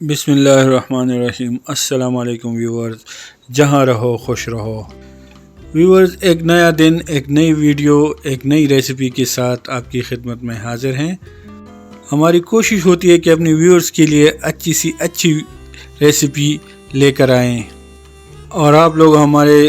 बिस्मिल्लाहिर्रहमानिर्रहीम। अस्सलाम वालेकुम व्यूवर्स, जहाँ रहो खुश रहो। व्यूवर्स, एक नया दिन, एक नई वीडियो, एक नई रेसिपी के साथ आपकी खिदमत में हाजिर हैं। हमारी कोशिश होती है कि अपने व्यूवर्स के लिए अच्छी सी अच्छी रेसिपी लेकर आएँ और आप लोग हमारे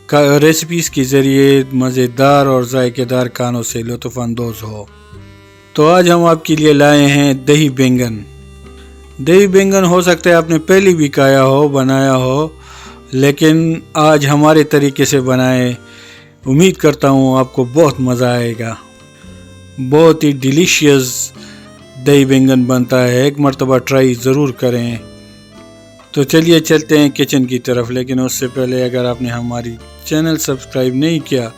रेसिपीज़ के ज़रिए मज़ेदार और जायकेदार खानों से लुत्फ़ अंदोज़ हो। तो आज हम आपके लिए लाए हैं दही बैंगन। दही बैंगन हो सकता है आपने पहले भी खाया हो, बनाया हो, लेकिन आज हमारे तरीके से बनाए। उम्मीद करता हूँ आपको बहुत मज़ा आएगा। बहुत ही डिलीशियस दही बैंगन बनता है, एक मर्तबा ट्राई ज़रूर करें। तो चलिए चलते हैं किचन की तरफ, लेकिन उससे पहले अगर आपने हमारी चैनल सब्सक्राइब नहीं किया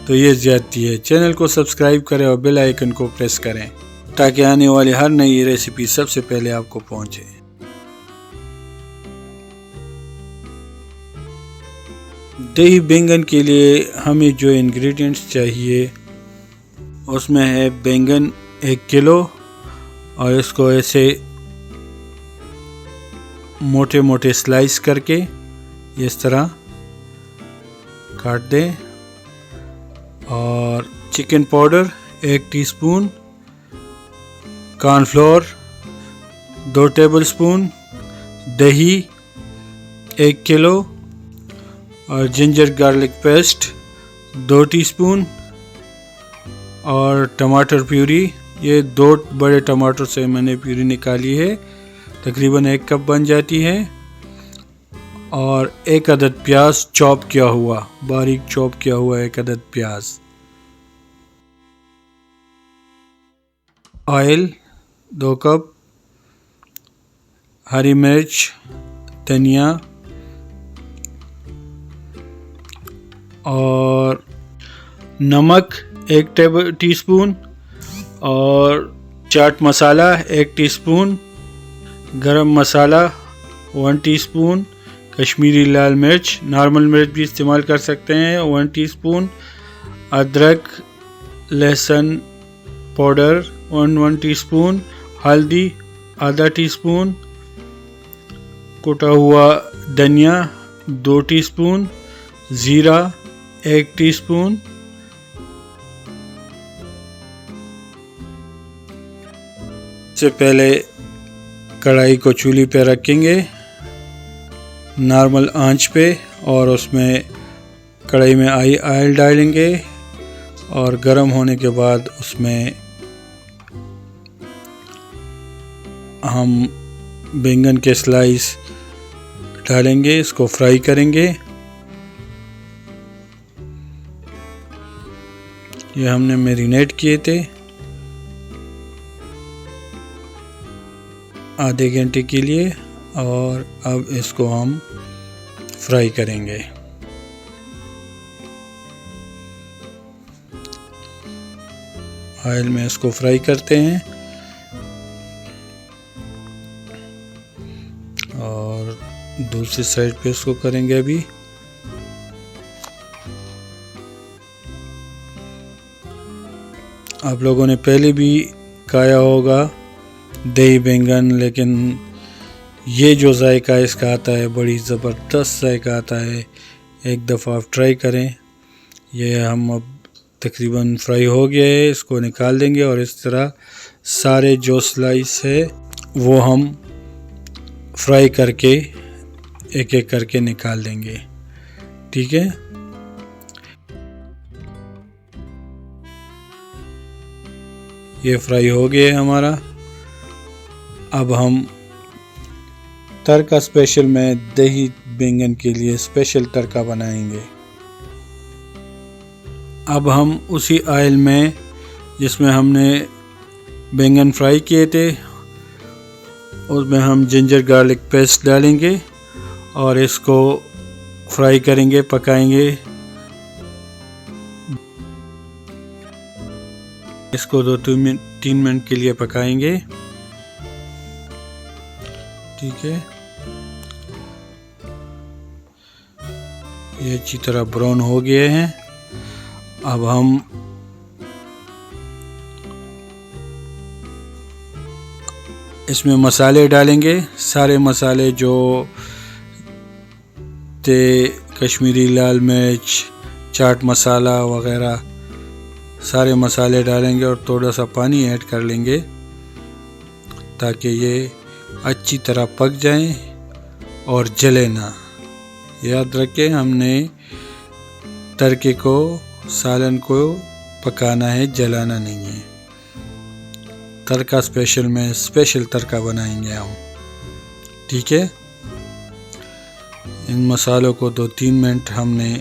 तो ये ज़्यादती है। चैनल को सब्सक्राइब करें और बेल आइकन को प्रेस करें ताकि आने वाली हर नई रेसिपी सबसे पहले आपको पहुंचे। दही बैंगन के लिए हमें जो इंग्रेडिएंट्स चाहिए उसमें है बैंगन 1 किलो, और इसको ऐसे मोटे मोटे स्लाइस करके इस तरह काट दें। और chicken powder 1 teaspoon, cornflour 2 tablespoon, दही 1 किलो और जिंजर गार्लिक पेस्ट 2 टीस्पून और टमाटर प्यूरी, ये 2 बड़े टमाटर से मैंने प्यूरी निकाली है, तकरीबन 1 कप बन जाती है। और 1 अदद प्याज चॉप किया हुआ, बारीक चॉप किया हुआ 1 अदद प्याज। ऑयल 2 कप, हरी मिर्च, धनिया और नमक 1 टीस्पून और चाट मसाला 1 टीस्पून, गरम मसाला 1 टीस्पून, कश्मीरी लाल मिर्च, नॉर्मल मिर्च भी इस्तेमाल कर सकते हैं 1 टीस्पून, अदरक लहसुन पाउडर 1 टीस्पून, हल्दी आधा टीस्पून, कुटा हुआ धनिया 2 टीस्पून, ज़ीरा 1 टीस्पून। से पहले कढ़ाई को चूल्हे पे रखेंगे नॉर्मल आंच पे, और उसमें कढ़ाई में ऑयल डालेंगे और गर्म होने के बाद उसमें हम बैंगन के स्लाइस डालेंगे, इसको फ्राई करेंगे। ये हमने मैरिनेट किए थे आधे घंटे के लिए, और अब इसको हम फ्राई करेंगे। ऑयल में इसको फ्राई करते हैं और दूसरी साइड पे इसको करेंगे। अभी आप लोगों ने पहले भी खाया होगा दही बैंगन, लेकिन ये जो जायका इसका आता है बड़ी ज़बरदस्त जायका आता है। एक दफ़ा आप ट्राई करें। ये हम अब तकरीबन फ्राई हो गया है, इसको निकाल देंगे और इस तरह सारे जो स्लाइस है वो हम फ्राई करके एक एक करके निकाल देंगे। ठीक है, ये फ्राई हो गया है हमारा। अब हम तड़का स्पेशल में दही बैंगन के लिए स्पेशल तड़का बनाएंगे। अब हम उसी ऑयल में जिसमें हमने बैंगन फ्राई किए थे उसमें हम जिंजर गार्लिक पेस्ट डालेंगे और इसको फ्राई करेंगे, पकाएंगे। इसको 2-3 मिनट के लिए पकाएंगे। ठीक है, ये अच्छी तरह ब्राउन हो गए हैं। अब हम इसमें मसाले डालेंगे, सारे मसाले जो थे, कश्मीरी लाल मिर्च, चाट मसाला वगैरह सारे मसाले डालेंगे और थोड़ा सा पानी ऐड कर लेंगे ताकि ये अच्छी तरह पक जाए और जले ना। याद रखें, हमने तड़के को, सालन को पकाना है, जलाना नहीं है। तड़का स्पेशल तड़का बनाएंगे हम, ठीक है। इन मसालों को 2-3 मिनट हमने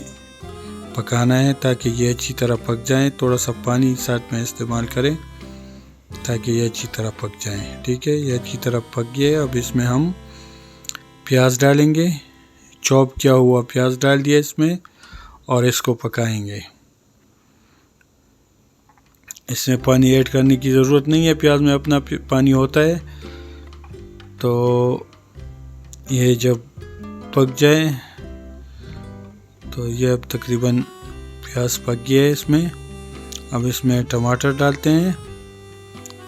पकाना है ताकि ये अच्छी तरह पक जाए। थोड़ा सा पानी साथ में इस्तेमाल करें ताकि ये अच्छी तरह पक जाए, ठीक है। ये अच्छी तरह पक गया। अब इसमें हम प्याज डालेंगे, चॉप किया हुआ प्याज डाल दिया इसमें और इसको पकाएंगे। इसमें पानी ऐड करने की ज़रूरत नहीं है, प्याज में अपना पानी होता है। तो ये जब पक जाए तो ये अब तकरीबन प्याज पक गया है इसमें। अब इसमें टमाटर डालते हैं।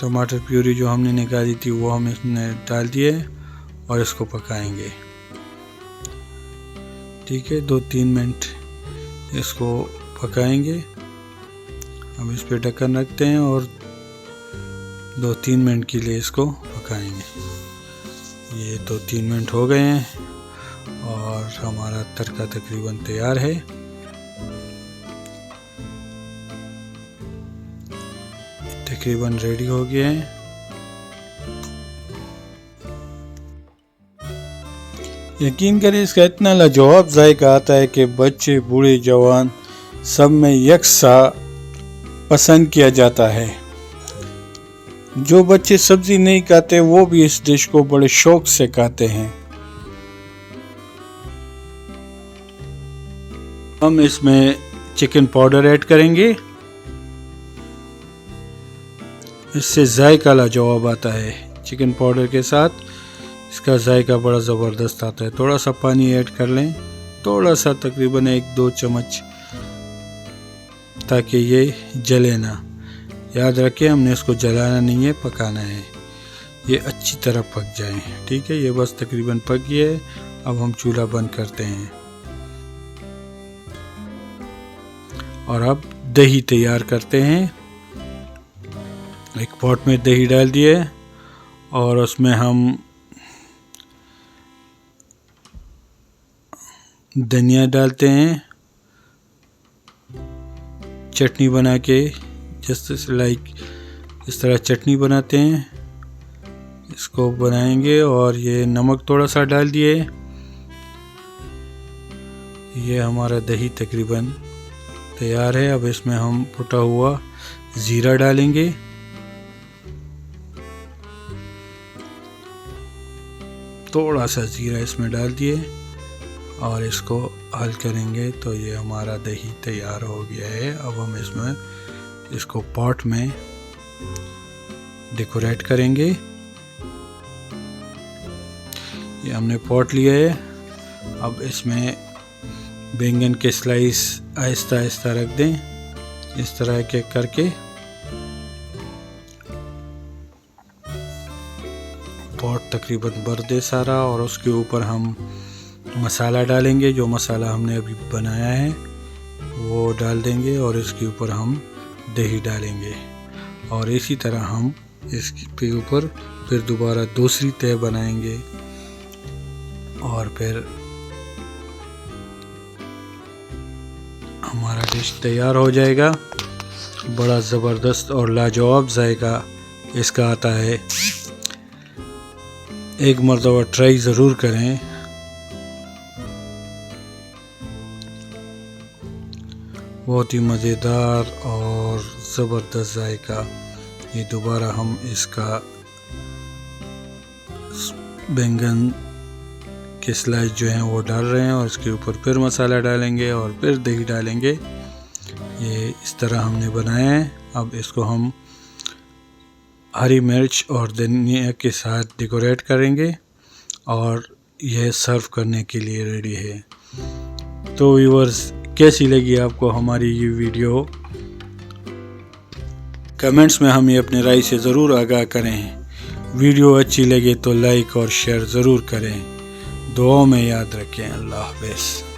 टमाटर प्यूरी जो हमने निकाली थी वो हम इसमें डाल दिए और इसको पकाएंगे, ठीक है। 2-3 मिनट इसको पकाएंगे। अब इस पे ढक्कन रखते हैं और 2-3 मिनट के लिए इसको पकाएंगे। ये 2-3 मिनट हो गए हैं और हमारा तड़का तकरीबन तैयार है। तकरीबन रेडी हो गया है। यकीन करें, इसका इतना लाजवाब जायका आता है कि बच्चे, बूढ़े, जवान सब में यकसा पसंद किया जाता है। जो बच्चे सब्जी नहीं खाते वो भी इस डिश को बड़े शौक से खाते हैं। हम इसमें चिकन पाउडर ऐड करेंगे, इससे जायका लाजवाब आता है। चिकन पाउडर के साथ इसका जायका बड़ा ज़बरदस्त आता है। थोड़ा सा पानी ऐड कर लें, थोड़ा सा, तकरीबन 1-2 चम्मच, ताकि ये जले ना। याद रखें, हमने इसको जलाना नहीं है, पकाना है। ये अच्छी तरह पक जाए, ठीक है। ये बस तकरीबन पक गया है। अब हम चूल्हा बंद करते हैं और अब दही तैयार करते हैं। एक पॉट में दही डाल दिए और उसमें हम धनिया डालते हैं, चटनी बना के, इस तरह चटनी बनाते हैं, इसको बनाएंगे। और ये नमक थोड़ा सा डाल दिए। ये हमारा दही तकरीबन तैयार है। अब इसमें हम कुटा हुआ ज़ीरा डालेंगे, थोड़ा सा ज़ीरा इसमें डाल दिए और इसको हल करेंगे तो ये हमारा दही तैयार हो गया है। अब हम इसको पॉट में डेकोरेट करेंगे। ये हमने पॉट लिया है। अब इसमें बैंगन के स्लाइस आहिस्ता आहिस्ता रख दें, इस तरह के करके। पॉट तकरीबन भर दे सारा और उसके ऊपर हम मसाला डालेंगे। जो मसाला हमने अभी बनाया है वो डाल देंगे और इसके ऊपर हम दही डालेंगे और इसी तरह हम इसके ऊपर फिर दोबारा दूसरी तह बनाएंगे और फिर हमारा डिश तैयार हो जाएगा। बड़ा ज़बरदस्त और लाजवाब जायका इसका आता है। एक मरतबा ट्राई ज़रूर करें। बहुत ही मज़ेदार और ज़बरदस्त जायका। ये दोबारा हम इसका बैंगन के स्लाइस जो हैं वो डाल रहे हैं और इसके ऊपर फिर मसाला डालेंगे और फिर दही डालेंगे। ये इस तरह हमने बनाया है। अब इसको हम हरी मिर्च और धनिया के साथ डेकोरेट करेंगे और यह सर्व करने के लिए रेडी है। तो व्यूअर्स, कैसी लगी आपको हमारी ये वीडियो? कमेंट्स में हमें अपनी राय से ज़रूर आगाह करें वीडियो अच्छी लगे तो लाइक और शेयर ज़रूर करें। दुआओं में याद रखें। अल्लाह हाफ़िज़।